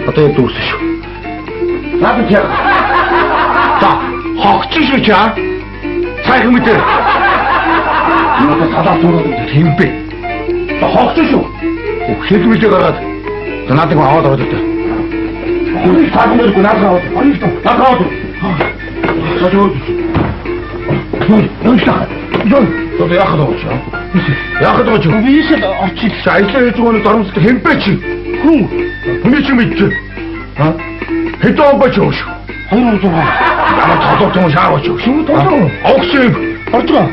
Одоо яг дүүрсэн шүү. Наад чи. За, хогч шүү чи аа. Сайхан мэдээ. Надад салаа тураад тийм бэ. За хогч шүү. Хэд мэдээ гараад. За надад аваад ороод ирдэ. Сайхан мэдээ надад аваад. Надад аваад. Tôi яхад оч. Яхад оч. Би шил очиж. Саяхан ээж гооны дормсд хэмбэ чи. Хүн. Хүний чи мэдчих. Ha? Хэдэн бач өөш. 200. Ямар толгой шаар оч. Шүү толгой. Огшиг. Орчоо.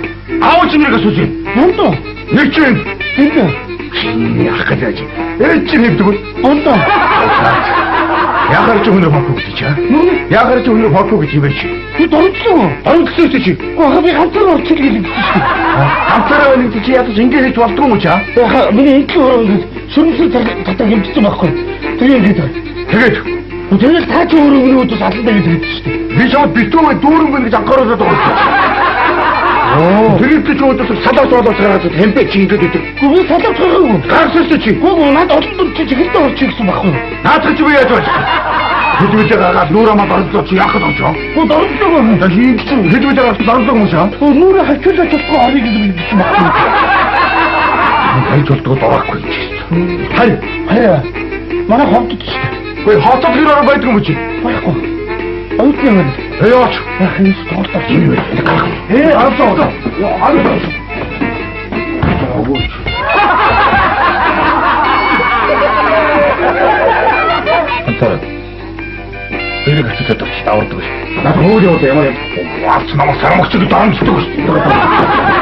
Аавч нэрээс үгүй. Онто. Нэг чинь. Тэнэ. Яах гэж. Ээж чинь хэвдэг. Онто. Яхаар ч өнөө бохгүй гэж чаа. Яхаар ч өнөө бохгүй гэж юм биш. Би дөрөвсөн. Дөрөвсөн чи. Би ганцаар орчих гэж хэлсэн шүү. Ганцаар нэг чи ядаж ингэж хийж болдгоо юм чаа. Яхаа миний энэ шүмсэл татаа хэмжсэн байхгүй. Тэгээд та ч өөрөө миний өдөөс алдан гэж хэлсэн шүү. Би шууд битүүмээ дүүрэн гэж анхаараад байгаа. Тэгээд ч өдөөс салаад болоод гараад хэмбэ чи ингэж өгдөг. Би салаад гараагүй. Гарсаа чи. Наад олон чи чихэлдээ орчих гэсэн байхгүй. Наад чи би яаж болж. Хэдвэлээ гараад нүүрэмд оролцоо чи яах гэж байна? Дөрөвдөг. Тэгээд хэдвэлээ гараад дөрөвдөг юм шаа. Нүүрэ хачуулж чадахгүй арыг гэж хэлсэн байна. Хайж болдгоо дурахгүй юм чи. Хараа. Манай хомдод шүү. Ой хотод гэрээр байдаг юм чи. Байхгүй. Оюут юм. Яач. Яхин стортор юм бэ? Арсаа. Арсаа. Антар. Тэрийг хэвчээд тавьчих давардаг шүү. Наад хөөрөө ямар юм. Ваач намайг сарамгч гэж даамждаг шүү.